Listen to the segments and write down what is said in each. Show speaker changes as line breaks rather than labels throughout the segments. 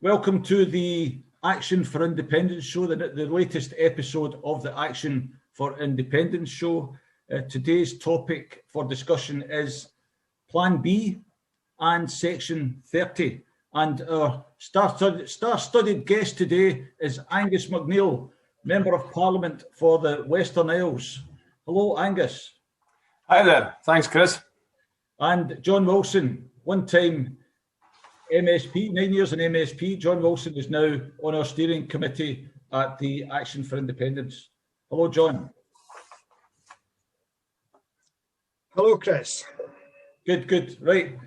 Welcome to the Action for Independence show, the latest episode of the Action for Independence show. Today's topic for discussion is Plan B and Section 30. And our star-studded guest today is Angus MacNiel, Member of Parliament for the Western Isles. Hello, Angus.
Hi there. Thanks, Chris.
And John Wilson, one-time MSP, 9 years in MSP. John Wilson is now on our steering committee at the Action for Independence. Hello, John.
Hello, Chris.
Good. Right.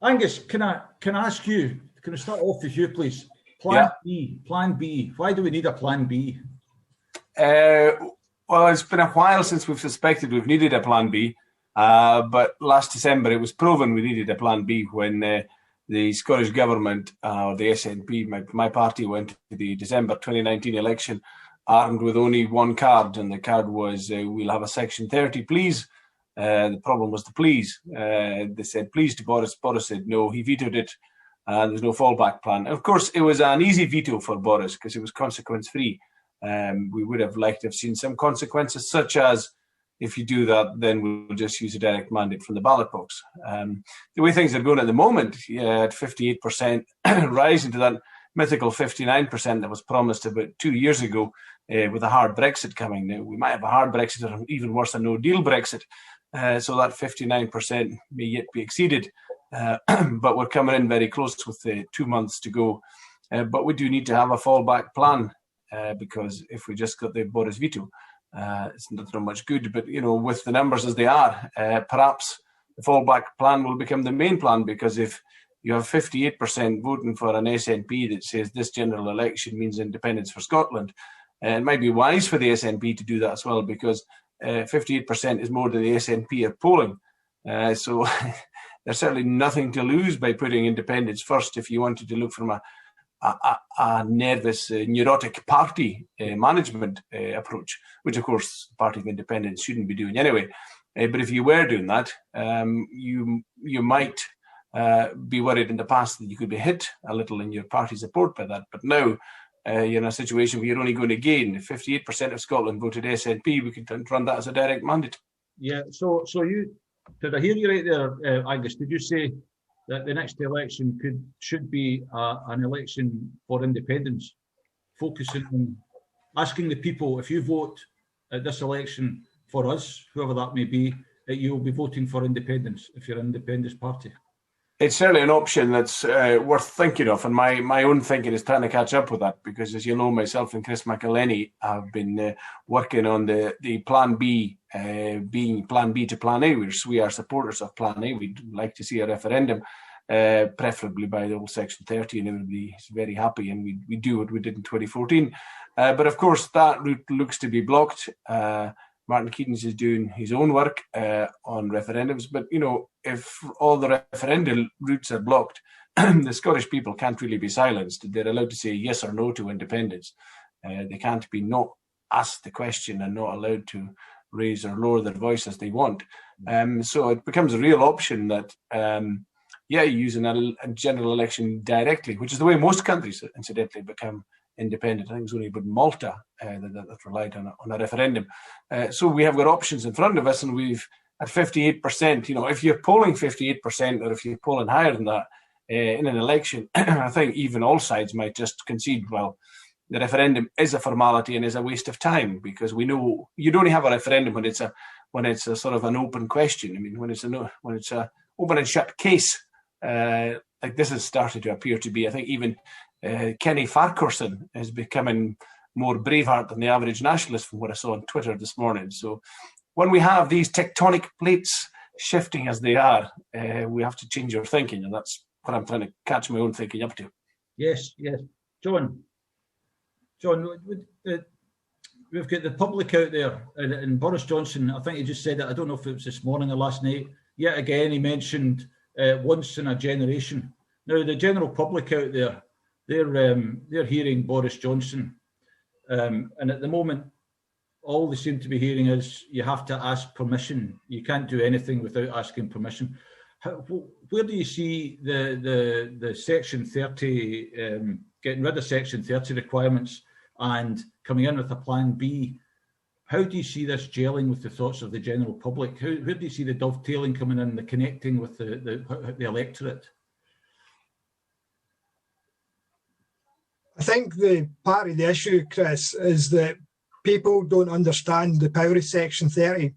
Angus, can I ask you, can I start off with you, please? Plan B. Why do we need a Plan B?
Well, it's been a while since we've suspected we've needed a Plan B, but last December it was proven we needed a Plan B when the Scottish Government, or the SNP, my party, went to the December 2019 election armed with only one card, and the card was, we'll have a Section 30, please. The problem was the please. They said please to Boris. Boris said no, he vetoed it, and there's no fallback plan. Of course, it was an easy veto for Boris because it was consequence-free. We would have liked to have seen some consequences, such as, if you do that, then we'll just use a direct mandate from the ballot box. The way things are going at the moment, at 58%, rising to that mythical 59% that was promised about 2 years ago, with a hard Brexit coming. Now, we might have a hard Brexit, or even worse, a no-deal Brexit. So that 59% may yet be exceeded. But we're coming in very close with 2 months to go. But we do need to have a fallback plan, because if we just got the Boris veto, it's not much good. But, with the numbers as they are, perhaps the fallback plan will become the main plan, because if you have 58% voting for an SNP that says this general election means independence for Scotland, it might be wise for the SNP to do that as well, because 58% is more than the SNP are polling. So there's certainly nothing to lose by putting independence first if you wanted to look from a nervous, neurotic party management approach, which, of course, the Party of Independence shouldn't be doing anyway. But if you were doing that, you might be worried in the past that you could be hit a little in your party support by that. But now you're in a situation where you're only going to gain. If 58% of Scotland voted SNP, we could run that as a direct mandate.
Yeah, so did I hear you right there, Angus? Did you say that the next election should be an election for independence, focusing on asking the people, if you vote at this election for us, whoever that may be, that you will be voting for independence if you're an independence party?
It's certainly an option that's worth thinking of, and my own thinking is trying to catch up with that, because, as you know, myself and Chris McElhenney have been working on the Plan B, being Plan B to Plan A. We are supporters of Plan A. We'd like to see a referendum, preferably by the old Section 30, and everybody is very happy, and we do what we did in 2014. But, of course, that route looks to be blocked. Martin Keating's is doing his own work on referendums. But, if all the referendum routes are blocked, the Scottish people can't really be silenced. They're allowed to say yes or no to independence. They can't be not asked the question and not allowed to raise or lower their voice as they want. So it becomes a real option that, using a general election directly, which is the way most countries, incidentally, become independent. I think it was only about Malta that relied on a referendum. So we have got options in front of us, and we've at 58%. If you're polling 58%, or if you're polling higher than that in an election, I think even all sides might just concede, well, the referendum is a formality and is a waste of time, because we know you'd only have a referendum when it's a sort of an open question. I mean, when it's a open and shut case, like this has started to appear to be. I think even Kenny Farquharson is becoming more braveheart than the average nationalist, from what I saw on Twitter this morning. So when we have these tectonic plates shifting as they are, we have to change our thinking, and that's what I'm trying to catch my own thinking up to.
Yes. John, we've got the public out there, and Boris Johnson, I think he just said it, I don't know if it was this morning or last night, yet again he mentioned once in a generation. Now, the general public out there, they're hearing Boris Johnson, and at the moment, all they seem to be hearing is you have to ask permission. You can't do anything without asking permission. where do you see the Section 30, getting rid of Section 30 requirements and coming in with a Plan B? How do you see this gelling with the thoughts of the general public? Where do you see the dovetailing coming in, the connecting with the electorate?
I think the part of the issue, Chris, is that people don't understand the power of Section 30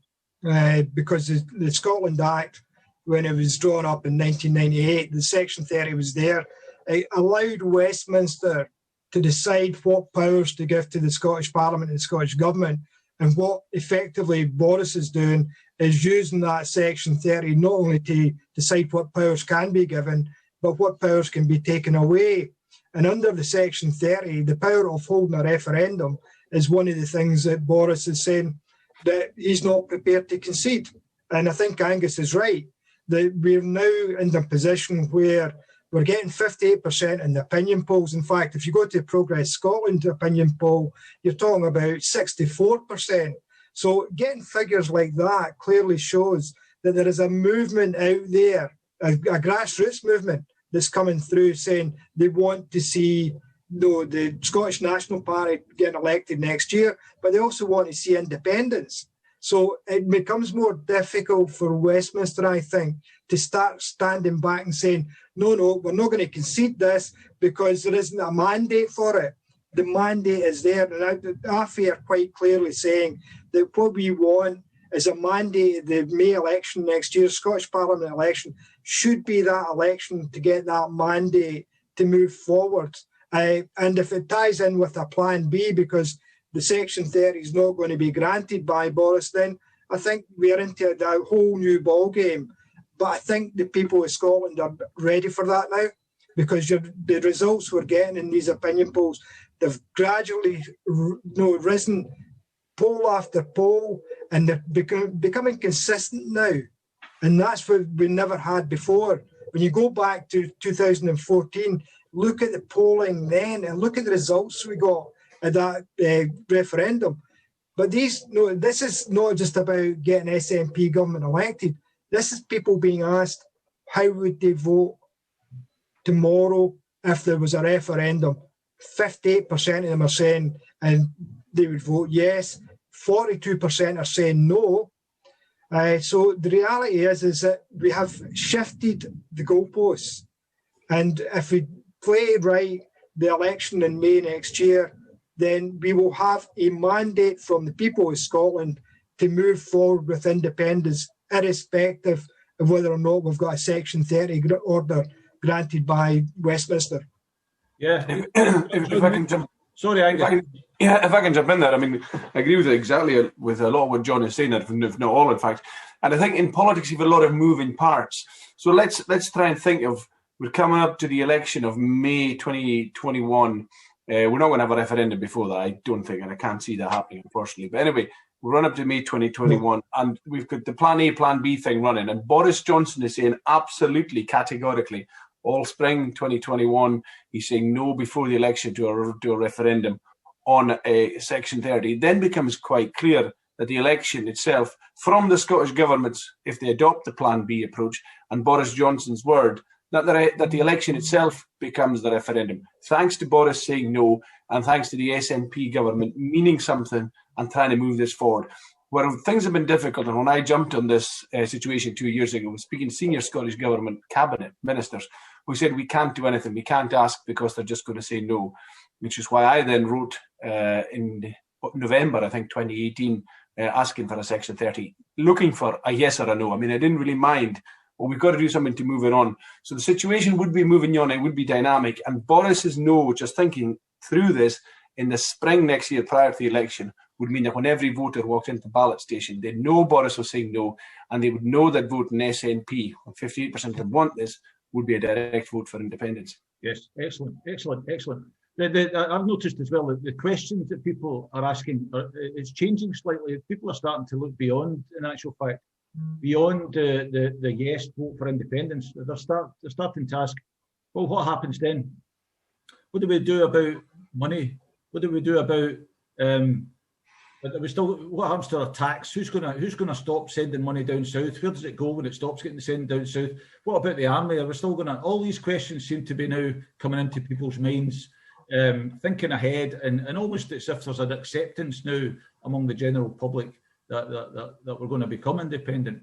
because the Scotland Act, when it was drawn up in 1998, the Section 30 was there. It allowed Westminster to decide what powers to give to the Scottish Parliament and the Scottish Government. And what effectively Boris is doing is using that Section 30 not only to decide what powers can be given, but what powers can be taken away. And under the Section 30, the power of holding a referendum is one of the things that Boris is saying that he's not prepared to concede. And I think Angus is right, that we're now in the position where we're getting 58% in the opinion polls. In fact, if you go to Progress Scotland opinion poll, you're talking about 64%. So getting figures like that clearly shows that there is a movement out there, a grassroots movement that's coming through saying they want to see the Scottish National Party getting elected next year, but they also want to see independence. So it becomes more difficult for Westminster, I think, to start standing back and saying, no, we're not going to concede this because there isn't a mandate for it. The mandate is there. And the AFI are quite clearly saying that what we want is a mandate. The May election next year, Scottish Parliament election, should be that election to get that mandate to move forward. And if it ties in with a Plan B, because the Section 30 is not going to be granted by Boris, then I think we are into a whole new ballgame. But I think the people of Scotland are ready for that now, because the results we're getting in these opinion polls, they've gradually risen poll after poll, and they're becoming consistent now. And that's what we never had before. When you go back to 2014, look at the polling then and look at the results we got at that referendum. But this is not just about getting SNP government elected. This is people being asked how would they vote tomorrow if there was a referendum. 58% of them are saying and they would vote yes. 42% are saying no. So the reality is that we have shifted the goalposts. And if we play right the election in May next year, then we will have a mandate from the people of Scotland to move forward with independence, irrespective of whether or not we've got a Section 30 order granted by Westminster.
Yeah.
if I can jump.
Sorry, Angus.
If I can jump in there, I mean, I agree with it exactly with a lot of what John is saying, if not all, in fact. And I think in politics, you have a lot of moving parts. So let's try and think of, we're coming up to the election of May 2021. We're not going to have a referendum before that, I don't think, and I can't see that happening, unfortunately. But anyway, we run up to May 2021, and we've got the Plan A, Plan B thing running. And Boris Johnson is saying absolutely, categorically, all spring 2021, he's saying no before the election to a referendum on a Section 30. Then becomes quite clear that the election itself, from the Scottish governments, if they adopt the Plan B approach, and Boris Johnson's word, that the election itself becomes the referendum. Thanks to Boris saying no, and thanks to the SNP government meaning something and trying to move this forward. Where things have been difficult, and when I jumped on this situation 2 years ago, I was speaking to senior Scottish Government cabinet ministers who said we can't do anything, we can't ask because they're just going to say no, which is why I then wrote in November, I think 2018, asking for a Section 30, looking for a yes or a no. I mean, I didn't really mind, but we've got to do something to move it on. So the situation would be moving on, it would be dynamic, and Boris's no, just thinking through this, in the spring next year prior to the election, would mean that when every voter walked into the ballot station, they'd know Boris was saying no, and they would know that voting SNP, when 58% of them want this, would be a direct vote for independence.
Yes, excellent. I've noticed as well that the questions that people are asking, it's changing slightly. People are starting to look beyond, in actual fact, beyond the yes vote for independence. They're starting to ask, well, what happens then? What do we do about money? What do we do about But we still, what happens to our tax? Who's gonna stop sending money down south? Where does it go when it stops getting sent down south? What about the army? Are we still gonna? All these questions seem to be now coming into people's minds, thinking ahead, and almost as if there's an acceptance now among the general public that we're going to become independent.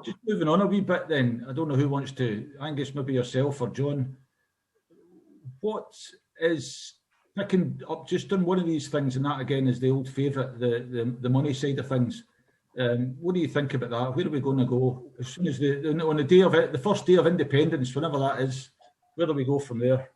Just moving on a wee bit, then. I don't know who wants to. Angus, maybe yourself or John. What is picking up just on one of these things, and that again is the old favourite, the money side of things. What do you think about that? Where are we going to go as soon as on the day of it, the first day of independence, whenever that is? Where do we go from there?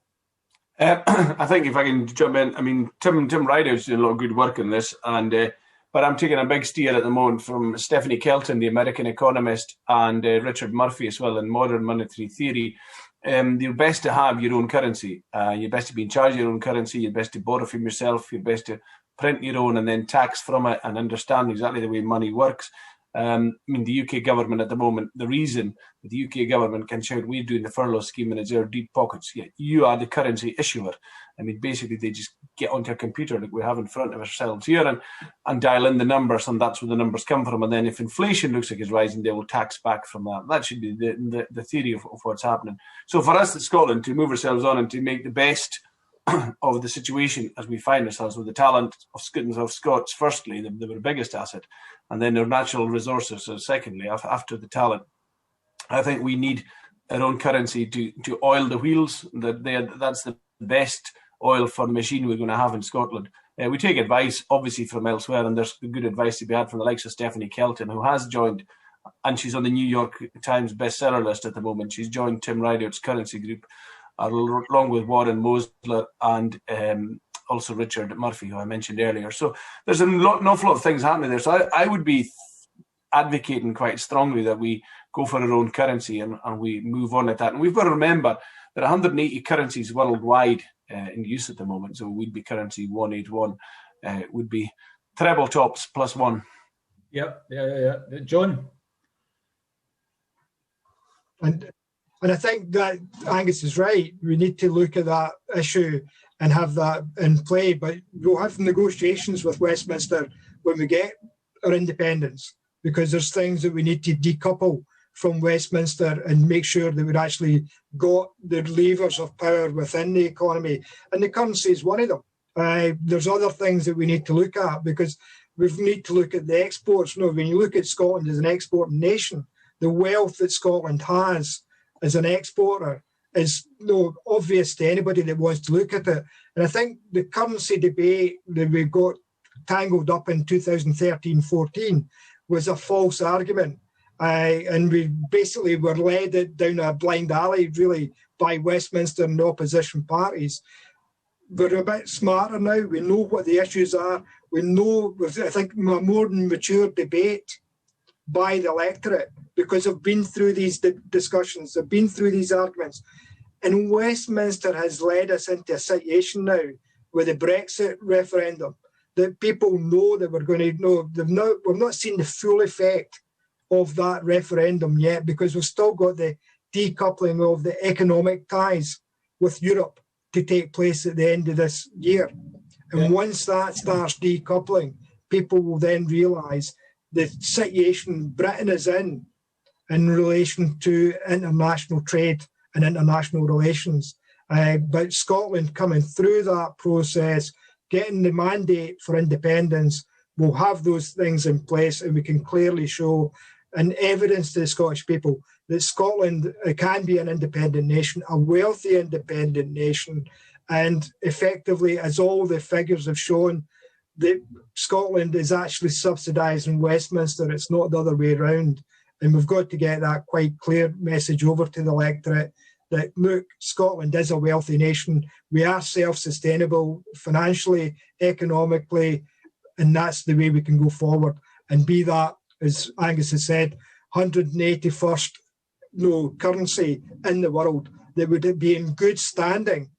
I think if I can jump in, I mean, Tim Rideout's doing a lot of good work in this, and but I'm taking a big steer at the moment from Stephanie Kelton, the American economist, and Richard Murphy as well in Modern Monetary Theory. You're best to have your own currency. You're best to be in charge of your own currency. You're best to borrow from yourself. You're best to print your own and then tax from it and understand exactly the way money works. I mean, the UK government at the moment, the reason that the UK government can shout, we're doing the furlough scheme and it's our deep pockets. Yeah, you are the currency issuer. I mean, basically, they just get onto a computer like we have in front of ourselves here and dial in the numbers, and that's where the numbers come from. And then if inflation looks like it's rising, they will tax back from that. That should be the theory of what's happening. So for us in Scotland to move ourselves on and to make the best of the situation as we find ourselves with the talent of Scots, firstly, they were the biggest asset, and then their natural resources, so secondly, after the talent. I think we need our own currency to oil the wheels. That's the best oil for the machine we're going to have in Scotland. We take advice, obviously, from elsewhere, and there's good advice to be had from the likes of Stephanie Kelton, who has joined, and she's on the New York Times bestseller list at the moment. She's joined Tim Rideout's currency group, along with Warren Mosler and also Richard Murphy, who I mentioned earlier. So there's an awful lot of things happening there. So I would be advocating quite strongly that we go for our own currency and we move on at that. And we've got to remember there are 180 currencies worldwide in use at the moment. So we'd be currency 181. Would be treble tops plus one.
Yeah. John?
And I think that Angus is right. We need to look at that issue and have that in play. But we'll have negotiations with Westminster when we get our independence, because there's things that we need to decouple from Westminster and make sure that we've actually got the levers of power within the economy. And the currency is one of them. There's other things that we need to look at, because we need to look at the exports. You know, when you look at Scotland as an exporting nation, the wealth that Scotland has as an exporter is obvious to anybody that wants to look at it. And I think the currency debate that we got tangled up in 2013-14 was a false argument. And we basically were led down a blind alley, really, by Westminster and the opposition parties. We're a bit smarter now. We know what the issues are. We know, I think, a more mature debate by the electorate, because they've been through these discussions, they've been through these arguments. And Westminster has led us into a situation now with the Brexit referendum that people know that we're going to know. We've not seen the full effect of that referendum yet, because we've still got the decoupling of the economic ties with Europe to take place at the end of this year. And once that starts decoupling, people will then realise the situation Britain is in relation to international trade and international relations. But Scotland coming through that process, getting the mandate for independence, will have those things in place, and we can clearly show and evidence to the Scottish people that Scotland can be an independent nation, a wealthy independent nation, and effectively, as all the figures have shown, that Scotland is actually subsidising Westminster. It's not the other way around. And we've got to get that quite clear message over to the electorate that, look, Scotland is a wealthy nation. We are self-sustainable financially, economically, and that's the way we can go forward and be that, as Angus has said, 181st currency in the world that would be in good standing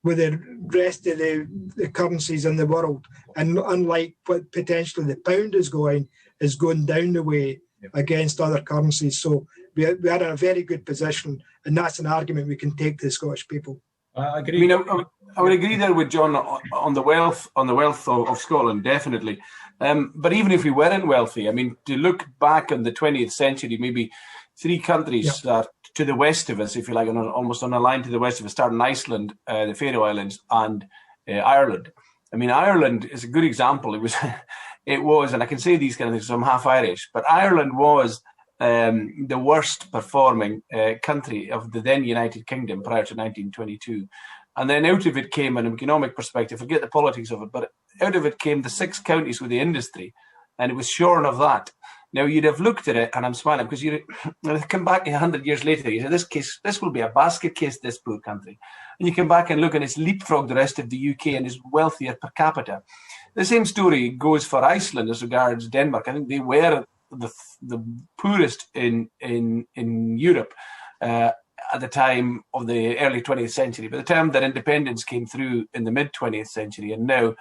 with the rest of the currencies in the world. And unlike what potentially the pound is going down the way against other currencies. So we are in a very good position, and that's an argument we can take to the Scottish people.
I agree.
I I would agree there with John on the wealth of Scotland, definitely. But even if we weren't wealthy, I mean, to look back on the 20th century, maybe three countries to the west of us, if you like, almost on a line to the west of us, starting Iceland, the Faroe Islands, and Ireland. I mean, Ireland is a good example. It was, and I can say these kind of things, so I'm half Irish, but Ireland was the worst performing country of the then United Kingdom prior to 1922. And then out of it came, an economic perspective, forget the politics of it, but out of it came the 6 counties with the industry, and it was shorn of that. Now, you'd have looked at it, and I'm smiling, because you come back 100 years later, you say, this will be a basket case, this poor country. And you come back and look, and it's leapfrogged the rest of the UK and is wealthier per capita. The same story goes for Iceland as regards Denmark. I think they were the poorest in Europe at the time of the early 20th century. By the time that independence came through in the mid 20th century, and now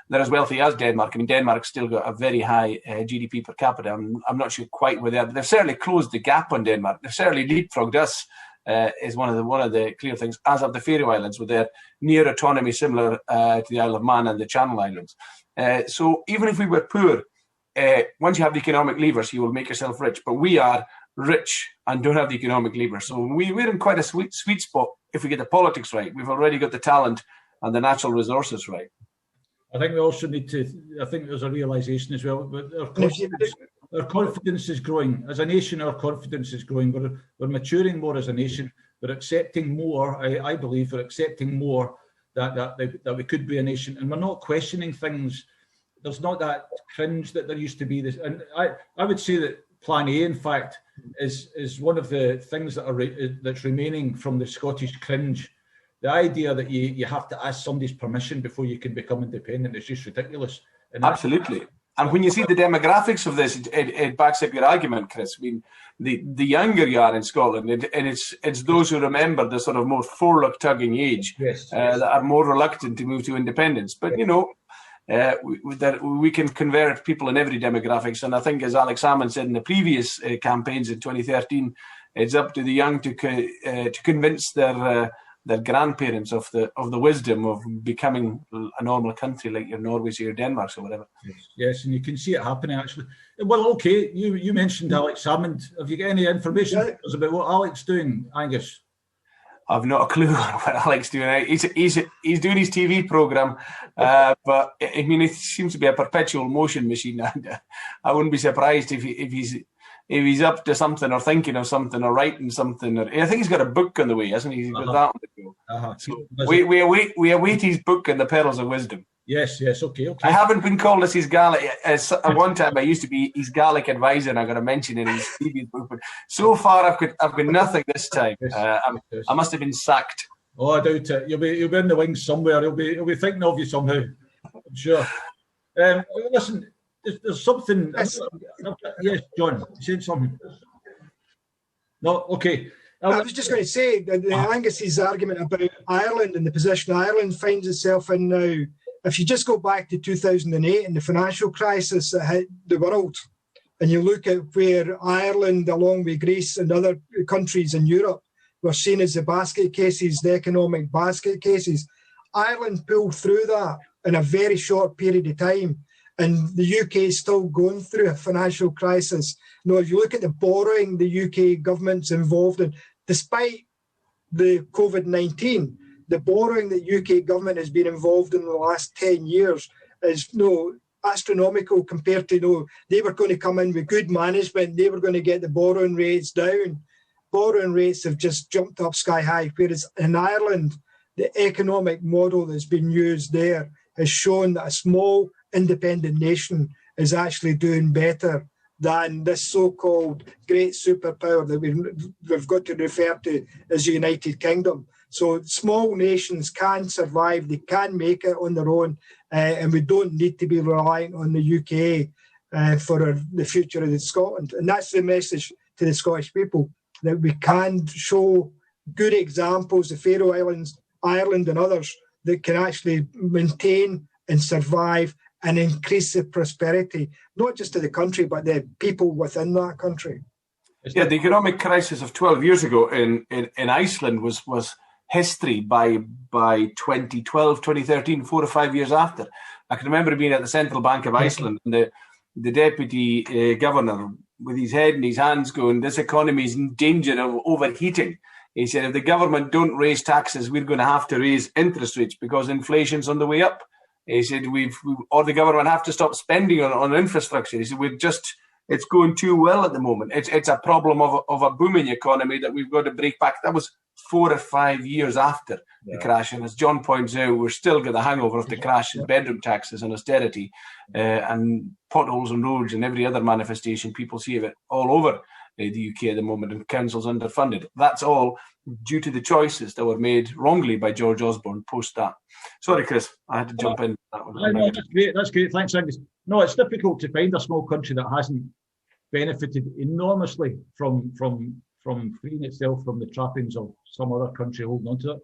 they're as wealthy as Denmark. I mean, Denmark's still got a very high GDP per capita. I'm not sure quite where they are, but they've certainly closed the gap on Denmark. They've certainly leapfrogged us. Is one of the clear things, as of the Faroe Islands, with their near autonomy similar to the Isle of Man and the Channel Islands. So even if we were poor, once you have the economic levers, you will make yourself rich. But we are rich and don't have the economic levers. So we're in quite a sweet spot if we get the politics right. We've already got the talent and the natural resources right.
I think we also need to, I think there's a realisation as well, but our confidence is growing. As a nation, our confidence is growing. We're maturing more as a nation. We're accepting more, I believe, we're accepting more that we could be a nation. And we're not questioning things. There's not that cringe that there used to be. And I would say that Plan A, in fact, is one of the things that's remaining from the Scottish cringe. The idea that you have to ask somebody's permission before you can become independent is just ridiculous. And
absolutely. And when you see the demographics of this, it backs up your argument, Chris. I mean, the younger you are in Scotland, and it's those who remember the sort of more forelock tugging age that are more reluctant to move to independence. But, you know, we can convert people in every demographics. And I think, as Alex Salmon said in the previous campaigns in 2013, it's up to the young to convince their grandparents of the wisdom of becoming a normal country like your Norways or your Denmarks or whatever.
Yes, and you can see it happening actually. Well, okay, you mentioned Alex Salmond. Have you got any information about what Alex is doing, Angus?
I've not a clue on what Alex is doing. He's doing his TV programme, but I mean, it seems to be a perpetual motion machine. I wouldn't be surprised if he's up to something or thinking of something or writing something. I think he's got a book on the way, hasn't he? He's got that on the go. So we await his book and the Pearls of Wisdom.
Yes, okay.
I haven't been called as his Gaelic. At one time, I used to be his Gaelic advisor, and I got a mention in his previous book. But so far, I've got nothing this time. I must have been sacked.
Oh, I doubt it. You'll be in the wings somewhere. He'll be thinking of you somehow. I'm sure. Listen. There's something. Yes, John, you said something. No, okay.
I was just going to say that Angus's argument about Ireland and the position Ireland finds itself in now. If you just go back to 2008 and the financial crisis that hit the world, and you look at where Ireland, along with Greece and other countries in Europe, were seen as the basket cases, the economic basket cases, Ireland pulled through that in a very short period of time. And the UK is still going through a financial crisis. You know, if you look at the borrowing the UK government's involved in, despite the COVID-19, the borrowing that UK government has been involved in the last 10 years is astronomical compared to, they were going to come in with good management, they were going to get the borrowing rates down. Borrowing rates have just jumped up sky high, whereas in Ireland, the economic model that's been used there has shown that a small independent nation is actually doing better than this so-called great superpower that we've got to refer to as the United Kingdom. So small nations can survive, they can make it on their own, and we don't need to be relying on the UK for the future of Scotland. And that's the message to the Scottish people, that we can show good examples, the Faroe Islands, Ireland and others, that can actually maintain and survive and increase the prosperity, not just to the country, but the people within that country.
Yeah, the economic crisis of 12 years ago in Iceland was history by 2012, 2013, 4 or 5 years after. I can remember being at the Central Bank of Iceland, and the deputy governor with his head in his hands going, "This economy is in danger of overheating." He said, if the government don't raise taxes, we're going to have to raise interest rates because inflation's on the way up. He said, or the government have to stop spending on infrastructure. He said, it's going too well at the moment. It's a problem of a booming economy that we've got to break back. That was 4 or 5 years after the crash. And as John points out, we're still got the hangover of the crash in bedroom taxes and austerity and potholes on roads and every other manifestation. People see of it all over the UK at the moment, and councils underfunded. That's all due to the choices that were made wrongly by George Osborne post that. Sorry, Chris, I had to jump in. That one.
No, that's great. That's great. Thanks, Angus. No, it's difficult to find a small country that hasn't benefited enormously from freeing itself from the trappings of some other country holding on to it.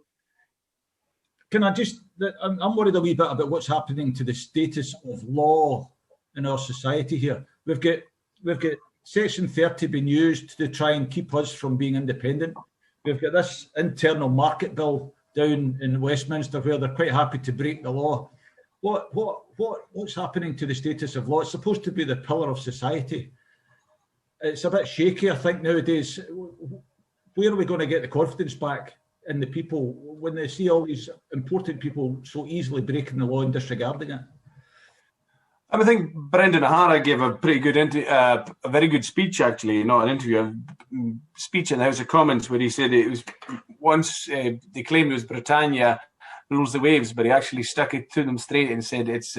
Can I just? I'm worried a wee bit about what's happening to the status of law in our society here. We've got Section 30 being used to try and keep us from being independent. We've got this internal market bill down in Westminster where they're quite happy to break the law. What's happening to the status of law? It's supposed to be the pillar of society. It's a bit shaky, I think, nowadays. Where are we going to get the confidence back in the people when they see all these important people so easily breaking the law and disregarding it?
I think Brendan O'Hara gave a pretty good, a very good speech, actually, not an interview, a speech in the House of Commons where he said it was once they claimed it was Britannia rules the waves, but he actually stuck it to them straight and said it's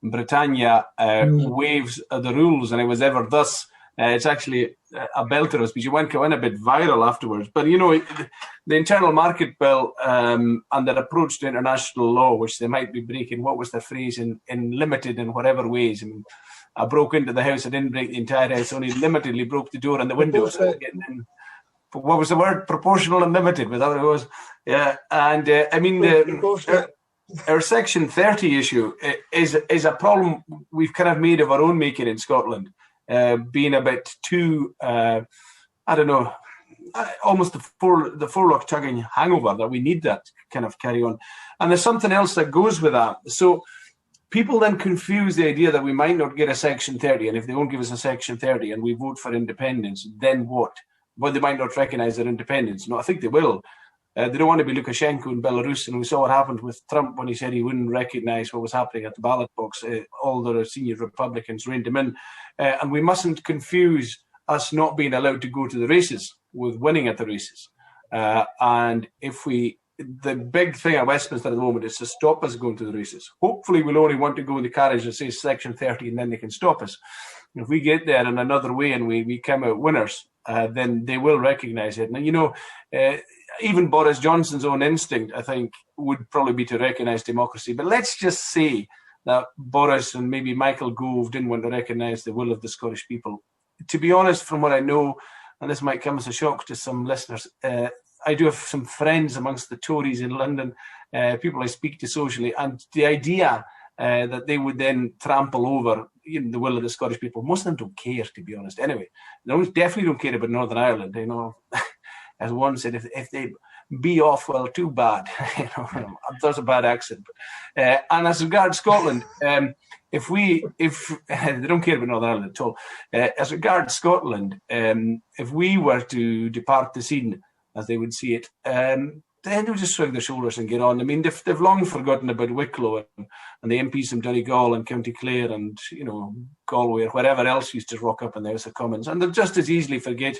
Britannia waves are the rules, and it was ever thus. It's actually a belter of a speech. It went a bit viral afterwards. But, you know, the internal market bill and their approach to international law, which they might be breaking, what was the phrase, in limited in whatever ways. I mean, I broke into the house. I didn't break the entire house, only limitedly broke the door and the windows. What was the word? Proportional and limited, was that what it was? Yeah. And, I mean, our Section 30 issue is a problem we've kind of made of our own making in Scotland. Being a bit too, I don't know, almost the forelock tugging hangover that we need that kind of carry on. And there's something else that goes with that. So people then confuse the idea that we might not get a Section 30, and if they won't give us a Section 30 and we vote for independence, then what? Well, they might not recognise their independence. No, I think they will. They don't want to be Lukashenko in Belarus, and we saw what happened with Trump when he said he wouldn't recognise what was happening at the ballot box. All the senior Republicans reined him in. And we mustn't confuse us not being allowed to go to the races with winning at the races. And the big thing at Westminster at the moment is to stop us going to the races. Hopefully we'll only want to go in the carriage that says Section 30 and then they can stop us. If we get there in another way and we come out winners, then they will recognise it. And, you know, even Boris Johnson's own instinct, I think, would probably be to recognise democracy. But let's just say that Boris and maybe Michael Gove didn't want to recognise the will of the Scottish people. To be honest, from what I know, and this might come as a shock to some listeners, I do have some friends amongst the Tories in London, people I speak to socially, and the idea that they would then trample over the will of the Scottish people, most of them don't care, to be honest. Anyway, they definitely don't care about Northern Ireland. You know, as one said, if they be off, well, too bad. You know, that's a bad accent. And as regards Scotland, if they don't care about Northern Ireland at all. As regards Scotland, if we were to depart the scene, as they would see it, then they would just shrug their shoulders and get on. I mean, they've long forgotten about Wicklow and the MPs from Donegal and County Clare and, you know, Galway or wherever else used to rock up in the House of Commons. And they'll just as easily forget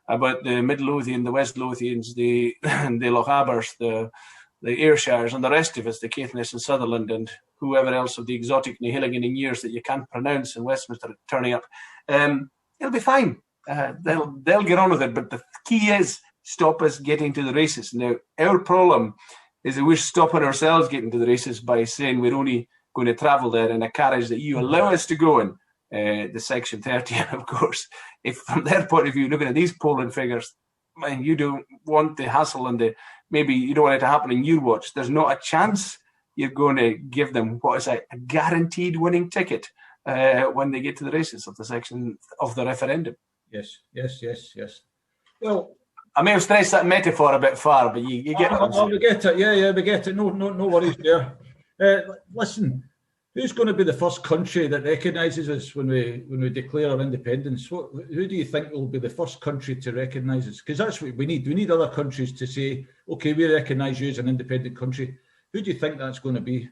about the Mid Lothian, the West Lothians, the Lochabbers, the Ayrshires and the rest of us, the Caithness and Sutherland and whoever else of the exotic Nihilligan in years that you can't pronounce in Westminster turning up. It'll be fine. They'll get on with it. But the key is stop us getting to the races. Now, our problem is that we're stopping ourselves getting to the races by saying we're only going to travel there in a carriage that you allow us to go in. The Section 30, and of course, if from their point of view, looking at these polling figures, and you don't want the hassle and maybe you don't want it to happen in your watch, there's not a chance you're going to give them what is a guaranteed winning ticket when they get to the races of the section of the referendum.
Yes. Well,
I may have stretched that metaphor a bit far, but you get what I'm saying.
We get it. Yeah, we get it. No worries there. Listen, who's going to be the first country that recognises us when we declare our independence? Who do you think will be the first country to recognise us? Because that's what we need. We need other countries to say, okay, we recognise you as an independent country. Who do you think that's going to be?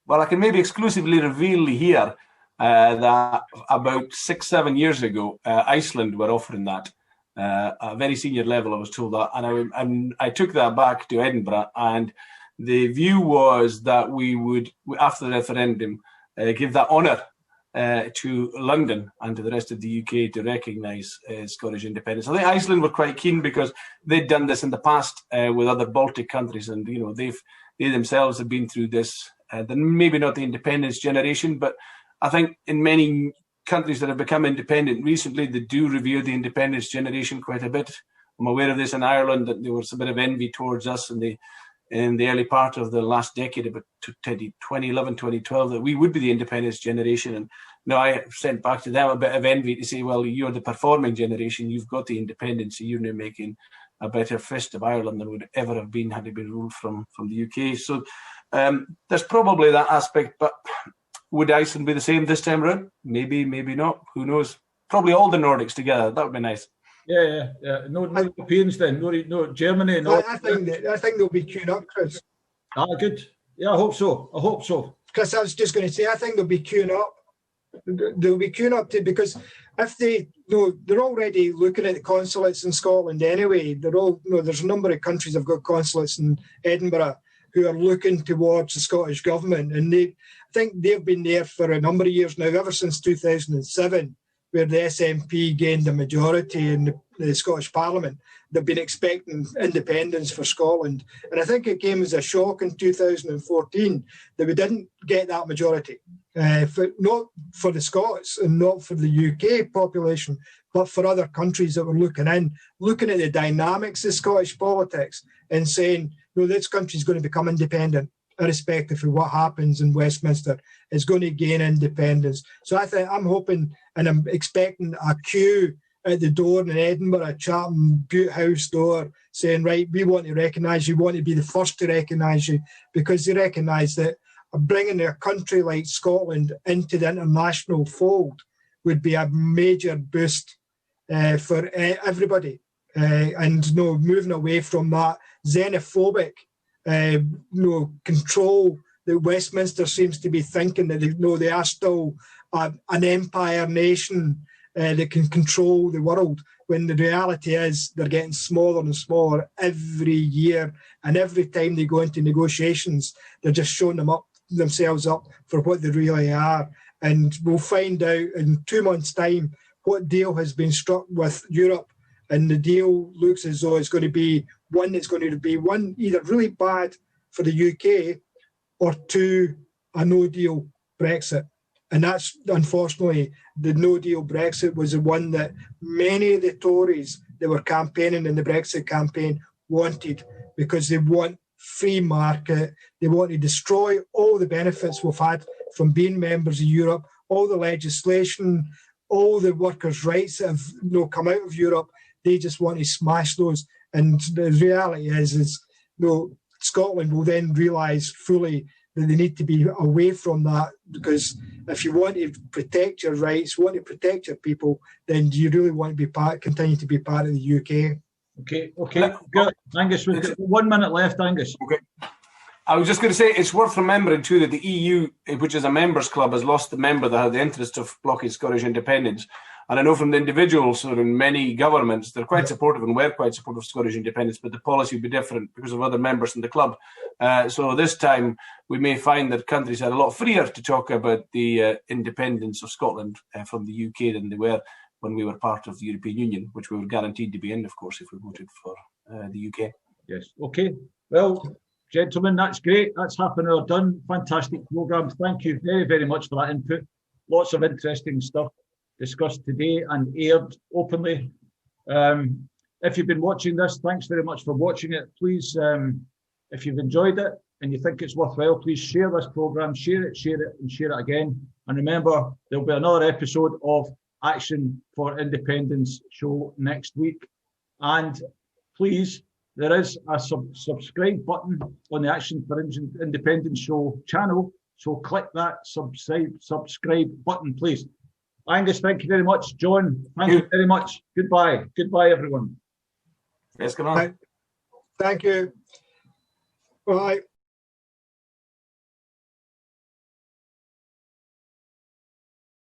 Well, I can maybe exclusively reveal here that about 6-7 years ago, Iceland were offering that. At a very senior level, I was told that. And I took that back to Edinburgh, and the view was that we would, after the referendum, give that honour to London and to the rest of the UK to recognise Scottish independence. I think Iceland were quite keen because they'd done this in the past with other Baltic countries, and they themselves have been through this. Maybe not the independence generation, but I think in many countries that have become independent recently, they do revere the independence generation quite a bit. I'm aware of this in Ireland, that there was a bit of envy towards us in the early part of the last decade, about 2011, 2012, that we would be the independence generation. And now I sent back to them a bit of envy to say, well, you're the performing generation, you've got the independence, so you're now making a better fist of Ireland than would ever have been had it been ruled from the UK. So there's probably that aspect, but would Iceland be the same this time around? Maybe, maybe not. Who knows? Probably all the Nordics together. That would be nice.
Yeah. No Europeans then. No Germany. No.
I think they'll be queuing up, Chris.
Good. Yeah, I hope so.
Chris, I was just going to say, I think they'll be queuing up. They'll be queuing up because if they're already looking at the consulates in Scotland anyway. There's a number of countries that have got consulates in Edinburgh who are looking towards the Scottish government, and I think they've been there for a number of years now, ever since 2007, where the SNP gained a majority in the Scottish Parliament. They've been expecting independence for Scotland, and I think it came as a shock in 2014 that we didn't get that majority, not for the Scots and not for the UK population, but for other countries that were looking at the dynamics of Scottish politics and saying, no, this country's going to become independent, irrespective of what happens in Westminster. It's going to gain independence. So I'm hoping and I'm expecting a queue at the door in Edinburgh, Chatham Butte House door, saying, right, we want to recognise you, want to be the first to recognise you, because they recognise that bringing a country like Scotland into the international fold would be a major boost for everybody. And moving away from that xenophobic control that Westminster seems to be thinking that they are still an empire nation that can control the world, when the reality is they're getting smaller and smaller every year, and every time they go into negotiations they're just showing themselves up for what they really are. And we'll find out in 2 months' time what deal has been struck with Europe. And the deal looks as though it's going to be one that's going to be one either really bad for the UK or two, a no-deal Brexit. And that's, unfortunately, the no-deal Brexit was the one that many of the Tories that were campaigning in the Brexit campaign wanted, because they want free market. They want to destroy all the benefits we've had from being members of Europe, all the legislation, all the workers' rights that have come out of Europe. They just want to smash those. And the reality is Scotland will then realise fully that they need to be away from that, because if you want to protect your rights, want to protect your people, then you really want to continue to be part of the UK.
Okay. Good. Angus, we've got 1 minute left, Angus.
Okay. I was just going to say, it's worth remembering too that the EU, which is a members club, has lost the member that had the interest of blocking Scottish independence. And I know from the individuals or in many governments, they're quite supportive and were quite supportive of Scottish independence, but the policy would be different because of other members in the club. So this time we may find that countries are a lot freer to talk about the independence of Scotland from the UK than they were when we were part of the European Union, which we were guaranteed to be in, of course, if we voted for the UK.
Yes. Okay. Well, gentlemen, that's great. That's half an hour done. Fantastic programme. Thank you very, very much for that input. Lots of interesting stuff discussed today and aired openly. If you've been watching this, thanks very much for watching it. Please, if you've enjoyed it and you think it's worthwhile, please share this programme, share it, and share it again. And remember, there'll be another episode of Action for Independence show next week. And please, there is a subscribe button on the Action for Independence Show channel. So click that subscribe button, please. Angus, thank you very much. John, thank you very much. Goodbye. Goodbye, everyone.
Yes, come on.
Thank you. Bye.